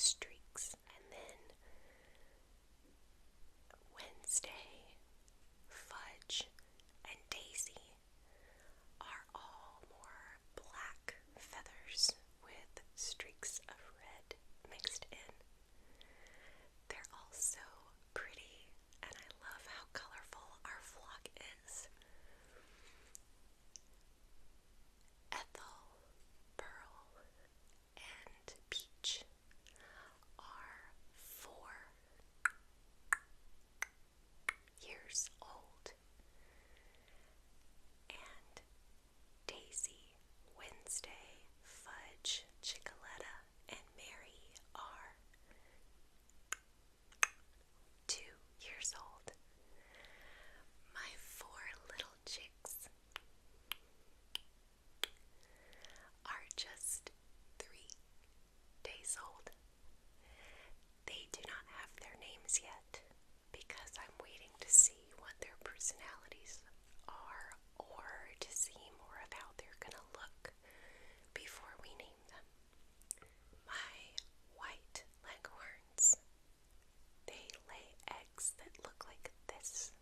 streaks. And then Wednesday, Fudge, and Daisy are all more black feathers with streaks of red mixed in. They're all so pretty, and I love how colorful our flock is. Ethel, Pearl, and Peach are 4 years old, and Daisy, Wednesday, Fudge, Chicoletta, and Mary are 2 years old. My 4 little chicks are just 3 days old. They do not have their names yet because I'm waiting to see what their personalities are, or to see more of how they're gonna look before we name them. My white leghorns, they lay eggs that look like this.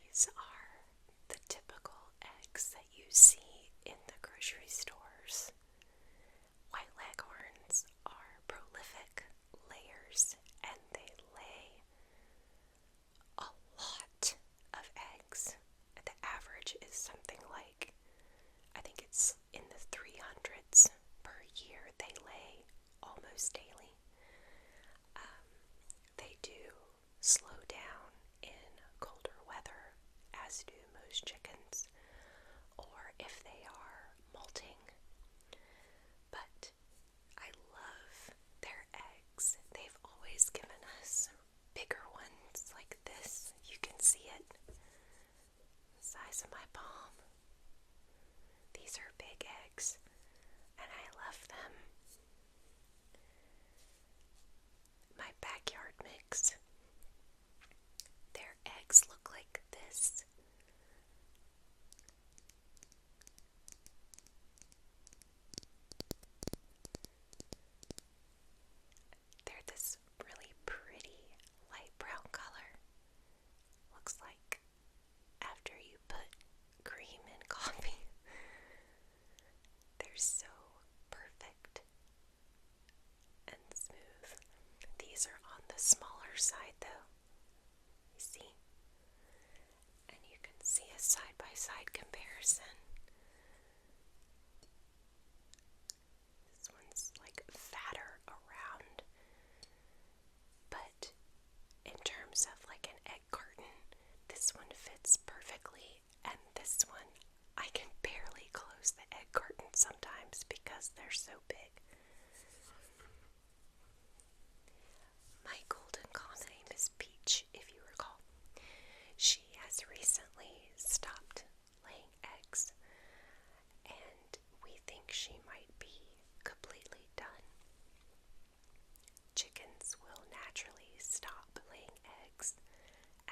These are the typical eggs that you see in the grocery stores. White leghorns are prolific layers, and they lay a lot of eggs. The average is something like, I think it's in the 300s per year they lay almost daily. They do slow down in colder weather, as do most chickens, or if they are molting. But I love their eggs. They've always given us bigger ones like this. You can see it, the size of my palm. These are big eggs, and I love them. My backyard mix, their eggs look like this. They're this really pretty light brown color. Looks like after you put cream in coffee. They're so perfect and smooth. These are on the smaller side though. You see? And you can see a side-by-side comparison. This one's like fatter around, but in terms of like an egg carton, this one fits perfectly, and this one I can barely close the egg carton sometimes because they're so big. My golden con's name is Peach, if you recall. She has recently stopped laying eggs, and we think she might be completely done. Chickens will naturally stop laying eggs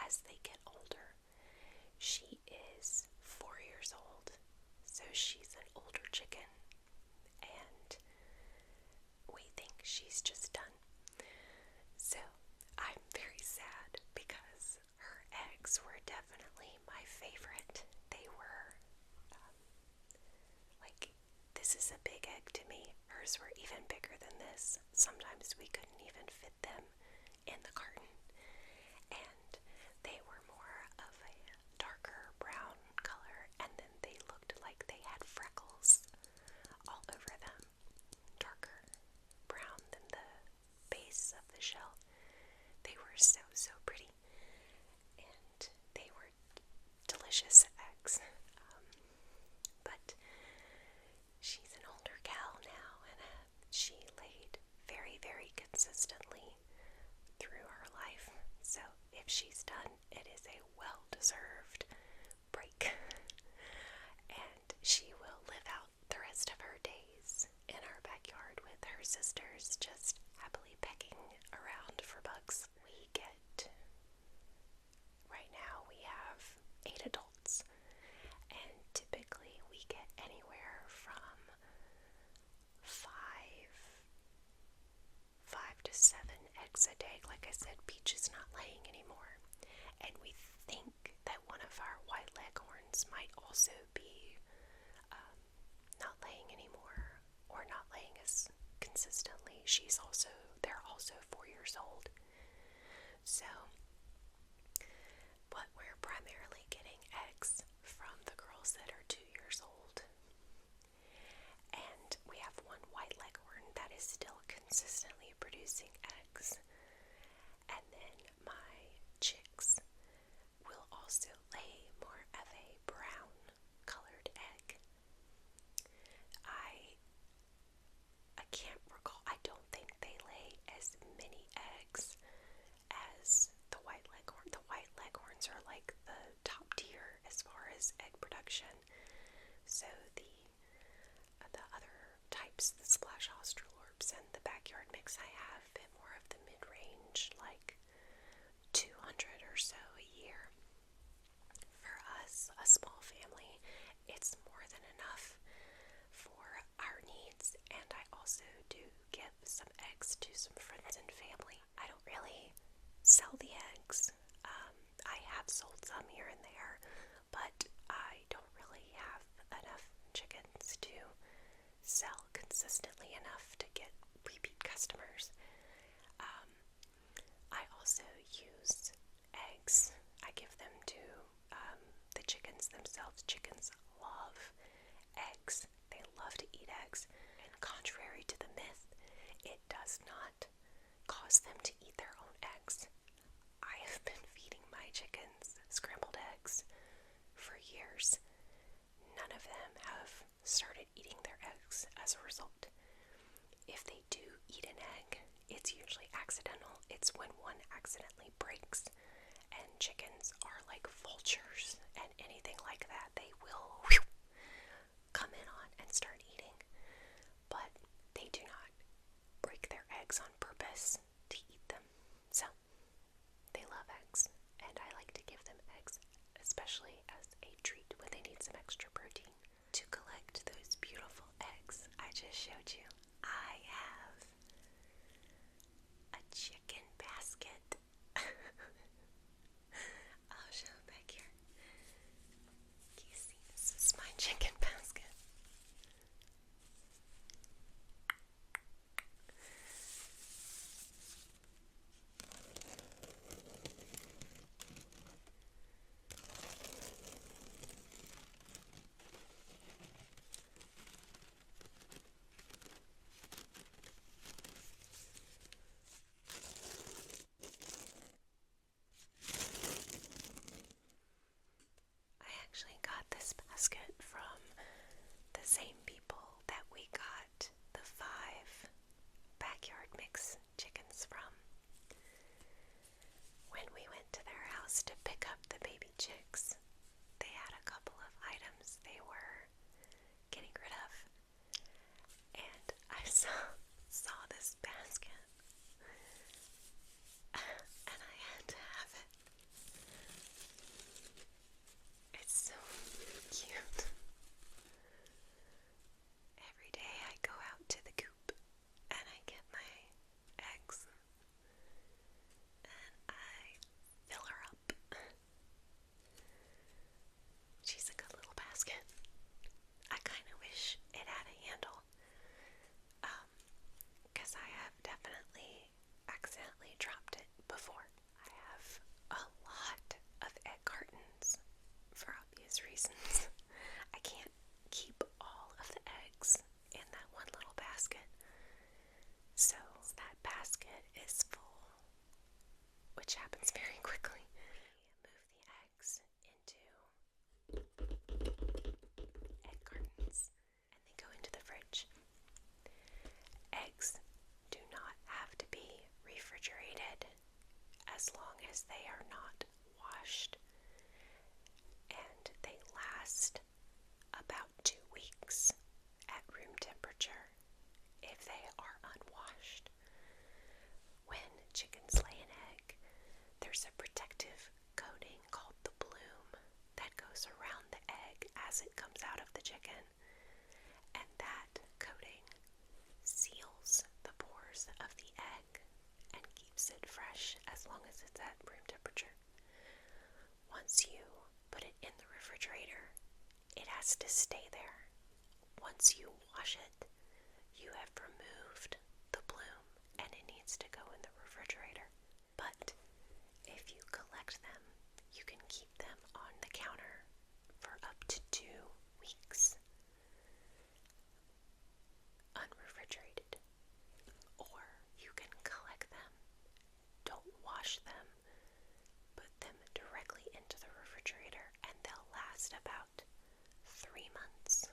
as they get older. She is 4 years old, so she's an older chicken, and we think she's just done. So I'm very sad because her eggs were definitely my favorite. They were like, this is a big egg to me. Hers were even bigger than this. Sometimes we couldn't even fit them in the carton. And they were more of a darker brown color, and then they looked like they had freckles all over them. Darker brown than the base of the shell. They were so, so pretty. And they were delicious eggs. But she's an older gal now, and she laid very, very consistently through her life. consistently producing eggs. And then my chicks will also lay more of a brown colored egg. I can't recall, I don't think they lay as many eggs as the white leghorn. The white leghorns are like the top tier as far as egg production. So the other types, the splash australorps and the backyard mix I have, a bit more of the mid-range, like 200 or so a year. For us, a small family, it's more than enough for our needs, and I also do give some eggs to some friends and family. I don't really sell the eggs. I have sold some here and there, but I don't really have enough chickens to sell consistently enough to get repeat customers. I also use eggs. I give them to the chickens themselves. Chickens love eggs. They love to eat eggs. And contrary to the myth, it does not cause them to eat their own eggs. I have been feeding my chickens scrambled eggs for years. None of them have started eating their eggs as a result. If they do eat an egg, it's usually accidental. It's when one accidentally breaks, and chickens are like vultures, and anything like that, they will come in on and start eating. But they do not break their eggs on purpose to eat them. So, they love eggs, and I like to give them eggs, especially as a treat when they need some extra protein. To collect those beautiful eggs I just showed you, I have a chicken basket. I'll show it back here. You see, this is my chicken basket. Actually got this basket from the same people that we got the 5 backyard mix chickens from. When we went to their house to pick up the baby chicks, they had a couple of items they were getting rid of, and I saw this basket and I had to have it. It's so cute. Every day I go out to the coop and I get my eggs and I fill her up. She's a good little basket. I kind of wish it had a handle, because I have definitely accidentally dropped it before. I have a lot of egg cartons for obvious reasons. I can't keep all of the eggs in that one little basket. So that basket is full, which happens very quickly. Move the eggs into egg cartons and they go into the fridge. Eggs do not have to be refrigerated as long as they are not washed, and they last about 2 weeks at room temperature if they are unwashed. When chickens lay an egg, there's a protective coating called the bloom that goes around the egg as it comes out of the chicken, and that coating seals the pores of the egg and keeps it fresh as long as it's at room temperature. Once you put it in the refrigerator, it has to stay there. Once you wash it, you have removed the bloom and it needs to go in the refrigerator. But if you collect them, you can keep them on the counter for up to 2 weeks unrefrigerated. Or last about 3 months.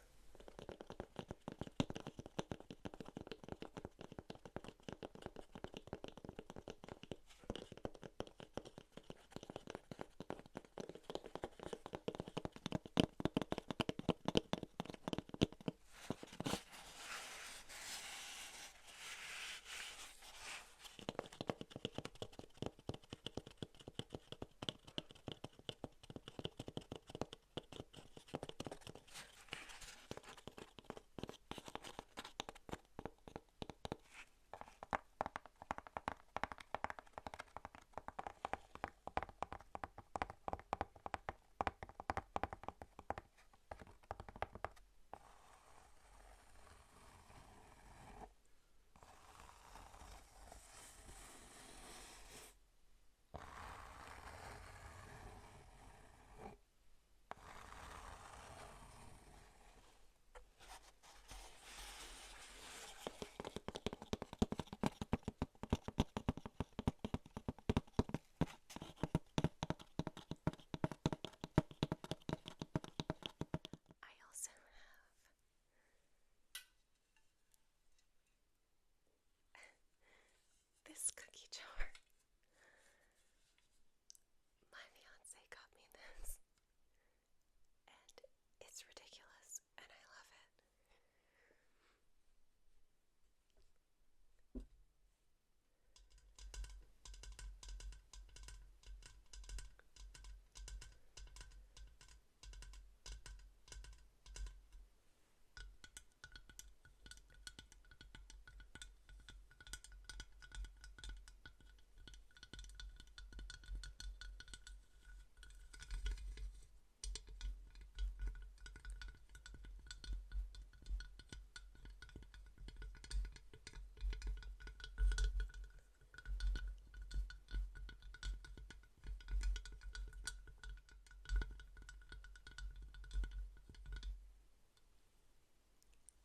I also have this cookie jar. My fiance got me this, and it's ridiculous, and I love it.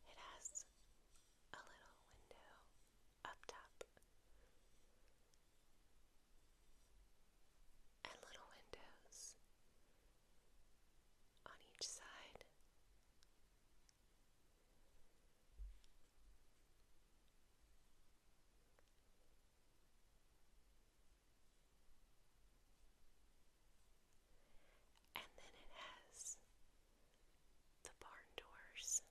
It has a little window up top and little windows on each side. And then it has the barn doors.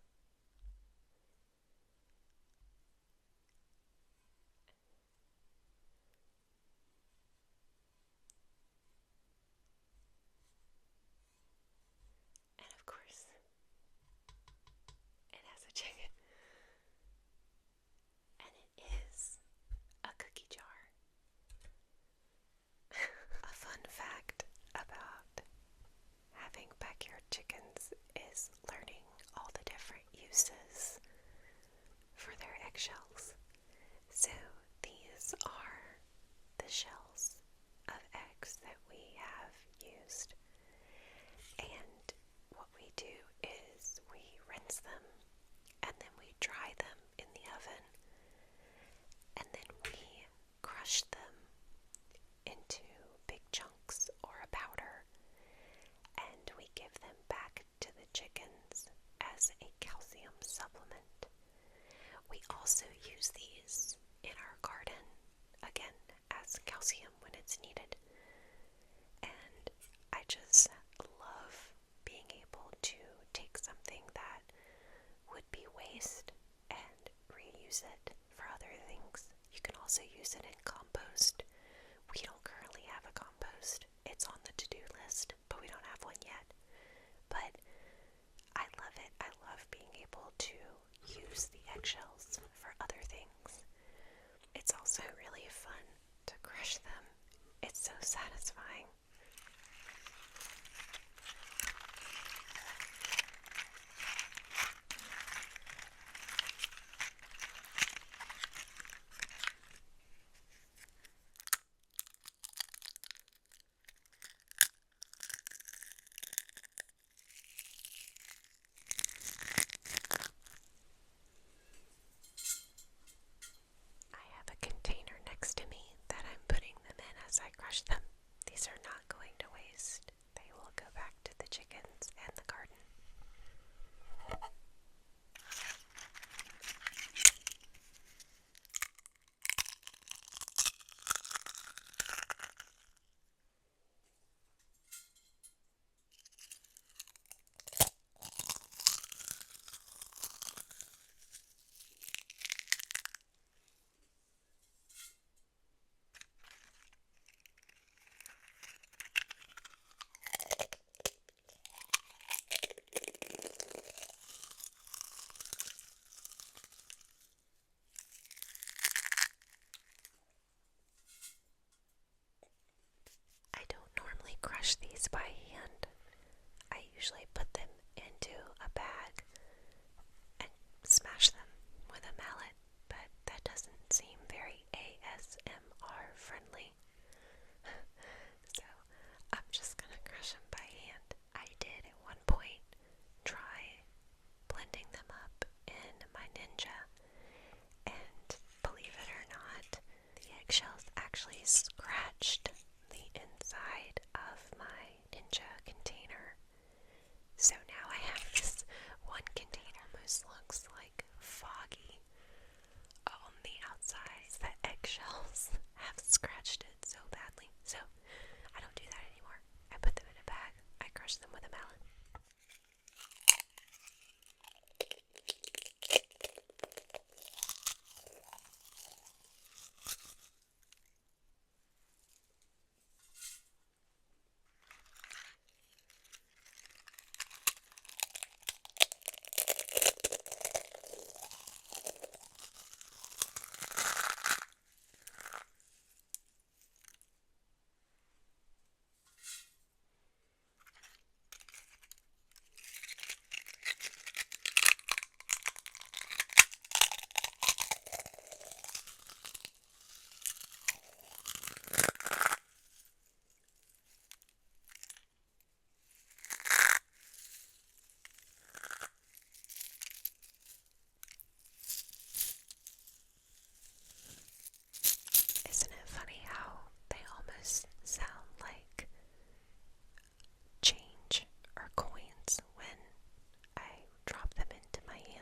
And of course, it has a chicken. And it is a cookie jar. A fun fact about having backyard chickens is learning all the different uses for their eggshells. So these are the shells of eggs that we have used. And what we do is we rinse them and then we dry them in the oven, and then we crush them into big chunks or a powder, and we give them back to the chickens as a calcium supplement. We also use these in our garden, again, as calcium when it's needed. And I just love being able to take something that would be waste and reuse it for other things. You can also use it in compost. We don't currently have a compost. It's on the to-do list, but we don't have one yet. But I love it. I love being able to use the eggshells for other things. It's also really fun to crush them. It's so satisfying. I have a container next to me that I'm putting them in as I crush them. These are not crush these by hand. I usually put them into a bag and smash them with a mallet, but that doesn't seem very ASMR friendly. So I'm just gonna crush them by hand. I did at one point try blending them up in my Ninja, and believe it or not, the eggshells actually scratched the inside of my Ninja container. So now I have this one container almost looks like foggy on the outside. The eggshells have scratched it so badly. So I don't do that anymore. I put them in a bag. I crush them with a mallet. Isn't it funny how they almost sound like change or coins when I drop them into my hands?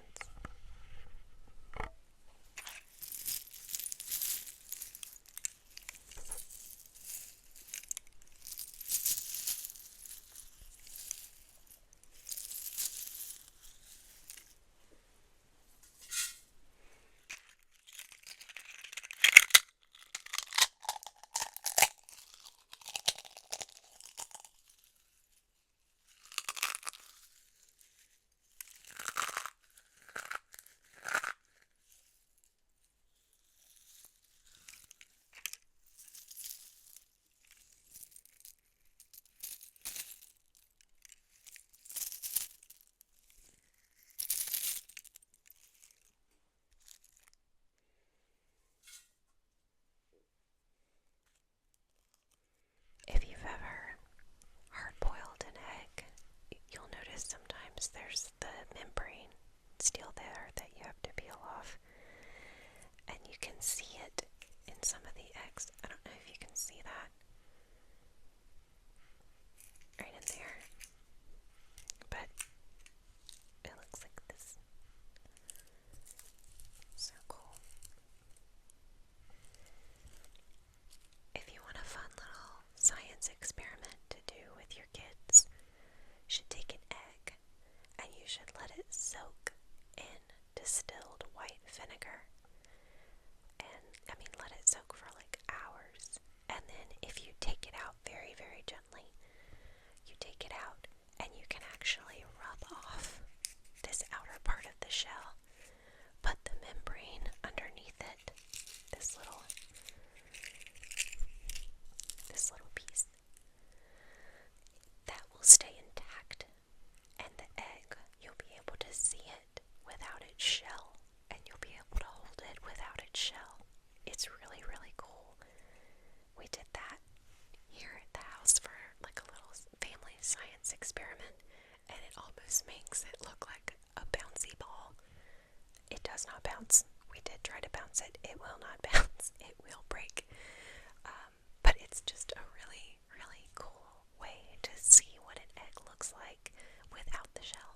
If you've ever hard-boiled an egg, you'll notice sometimes there's the membrane still there that you have to peel off, and you can see it in some of the eggs. I don't know if you can see that right in there, but it looks like this. So cool. If you want a fun little science experiment to do with your kids, you should take an egg and you should let it soak in distilled white vinegar. And let it soak for like hours. And then if you take it out very, very gently, you take it out and you can actually rub off this outer part of the shell, but the membrane underneath it, this little piece, that will stay intact, and the egg, you'll be able to see it without its shell, and you'll be able to hold it without its shell. It's really, really cool. We did that here at the house for like a little family science experiment, and it almost makes it look like a bouncy ball. It does not bounce. We did try to bounce it. It will not bounce. It will break. But it's just a really, really cool way to see what an egg looks like without the shell.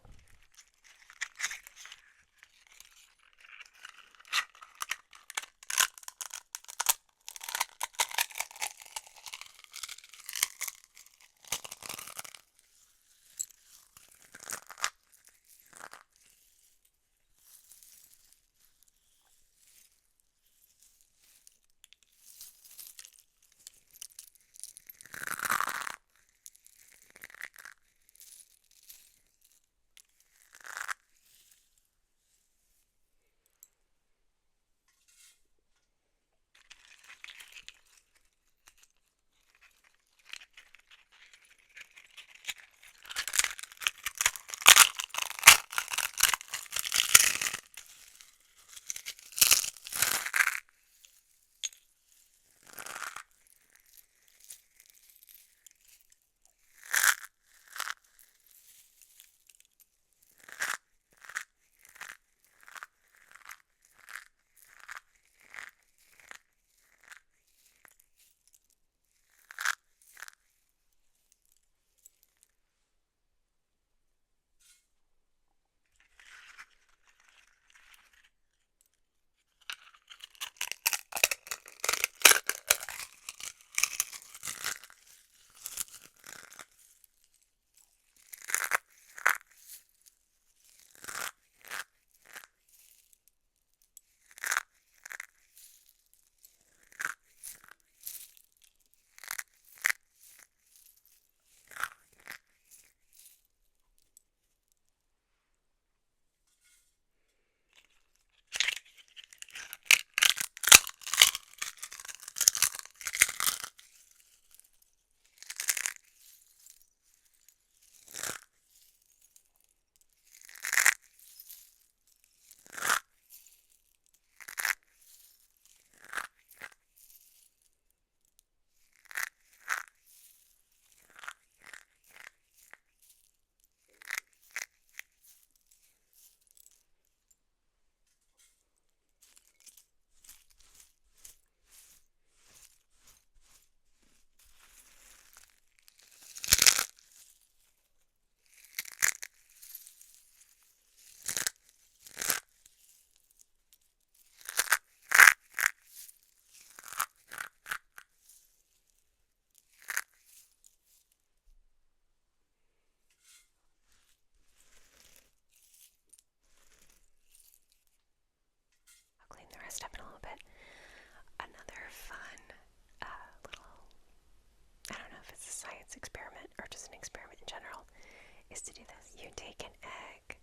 is to do this. You take an egg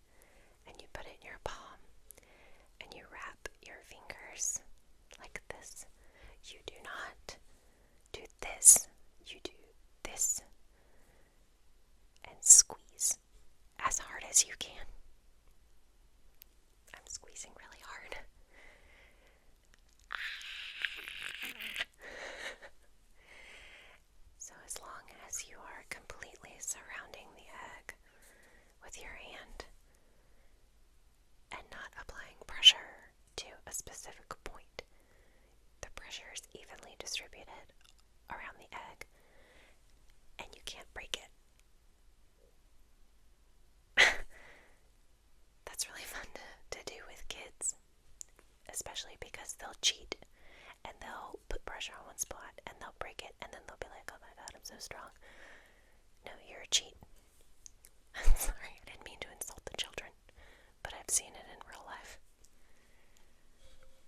and you put it in your palm and you wrap your fingers like this. You do not do this. You do this and squeeze as hard as you can. I'm squeezing really hard. So as long as you are completely surrounding the egg with your hand and not applying pressure to a specific point, the pressure is evenly distributed around the egg and you can't break it. That's really fun to do with kids, especially because they'll cheat and they'll put pressure on one spot and they'll break it and then they'll be like, oh my god, I'm so strong. No, you're a cheat. I'm sorry, I didn't mean to insult the children, but I've seen it in real life.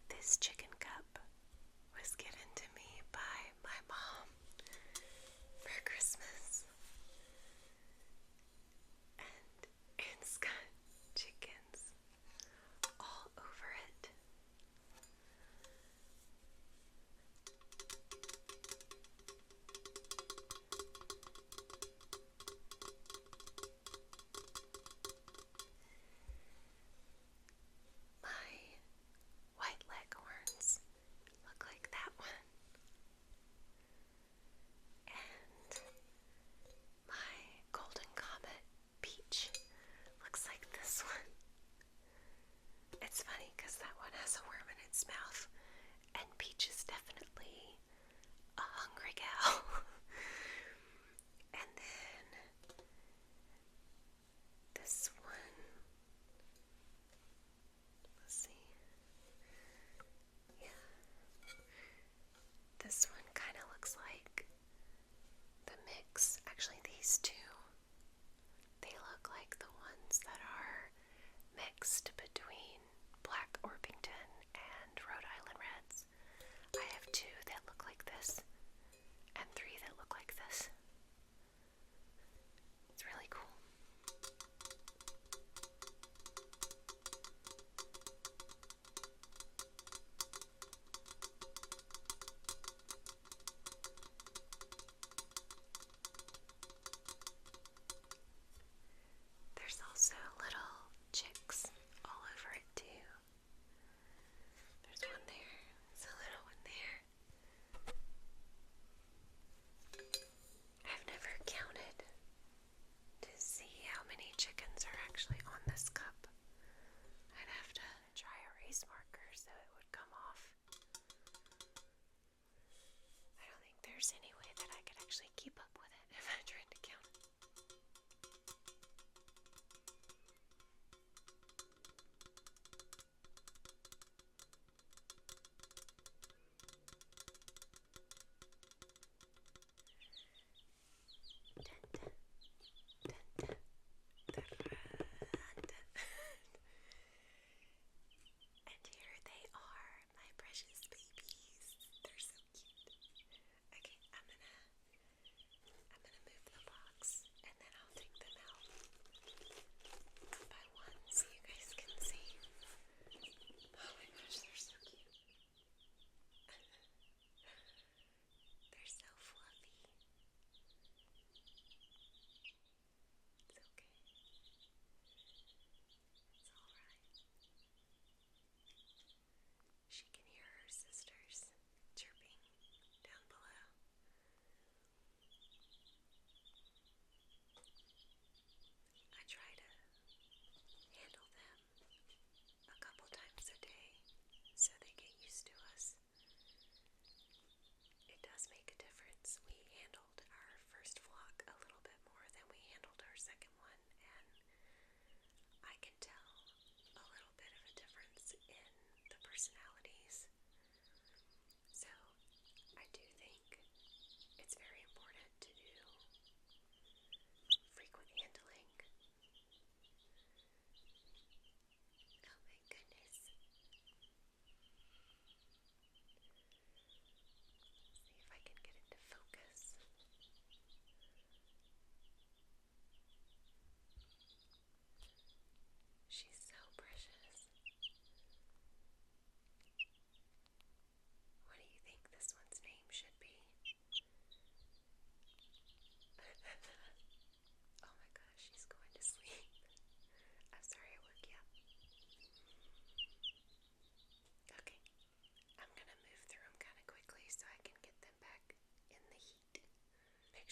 This chicken cup was given to me by my mom for Christmas. And it's got chickens all over it. My white leghorns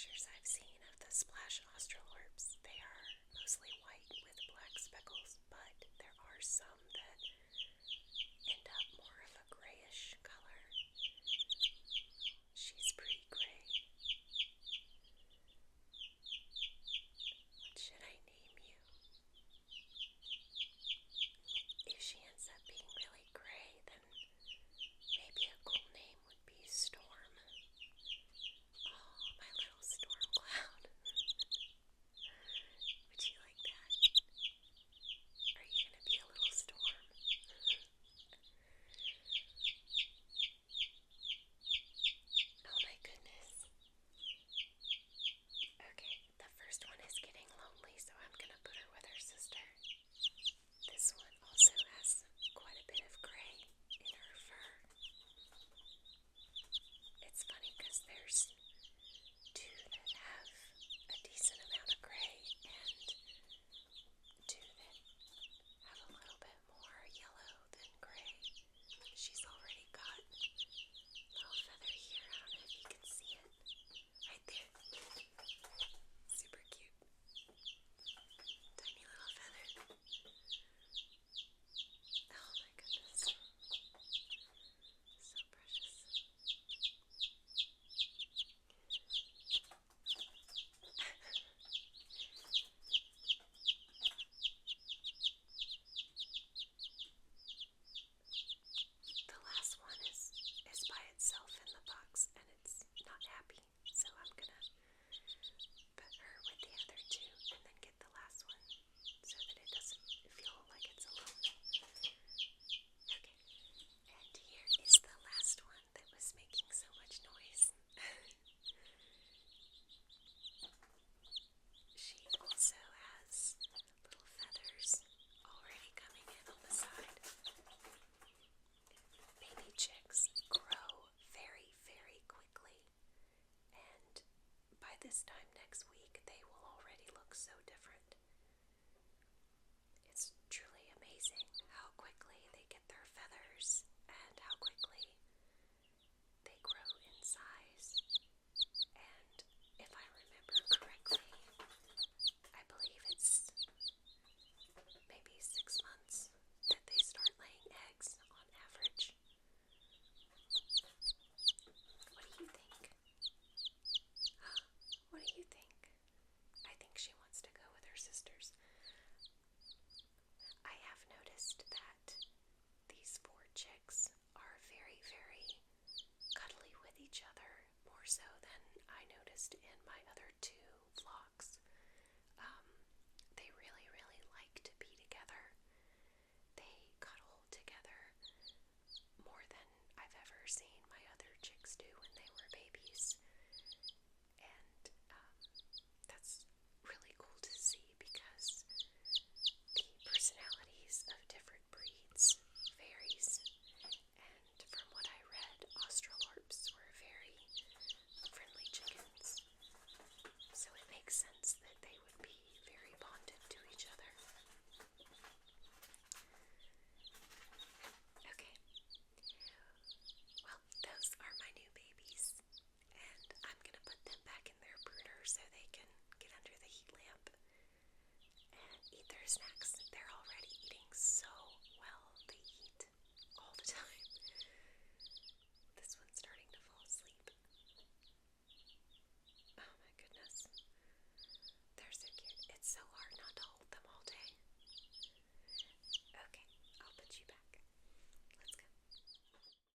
pictures I've seen of the splash australorps, they are mostly white with black speckles, but there are some that end up more of a grayish color. She's pretty gray. What should I name you? If she ends up being really gray, then maybe a cool name would be Storm. Oh, my little storm cloud. Would you like that? Are you going to be a little storm? Oh my goodness. Okay, the first one is getting lonely, so I'm going to put her with her sister. This one also has quite a bit of gray in her fur. It's funny because there's two that have a decent amount of gray and two that have a little bit more yellow than gray. She's already got a little feather here. I don't know if you can see it. Right there. Super cute. Tiny little feather. Oh my goodness. So precious. The last one is by itself in the box and it's not happy, so I'm gonna put her with the other two and then get the last one so that it doesn't feel like it's alone. Okay, and here is the last one that was making so much noise. She also has little feathers already coming in on the side. Baby chicks grow very, very quickly, and by this time next week, they will already look so different. It's truly amazing how quickly they get their feathers and how quickly they grow in size. And if I remember correctly, I believe it's maybe 6 months that they start laying eggs on average. What do you think? What do you think? I think she wants to go with her sisters. I have noticed that these 4 chicks are very, very cuddly with each other, more so than I noticed in my other 2 vlogs. They really, really like to be together. They cuddle together more than I've ever seen my other chicks do when they were babies. And that's really cool to see because the personalities of different breeds varies. And from what I read, australorps were very friendly chickens. So it makes sense that they would be very bonded to each other. Okay. Well, those are my new babies. And I'm going to put them back in their brooder so they can get under the heat lamp and eat their snacks. They're all ready.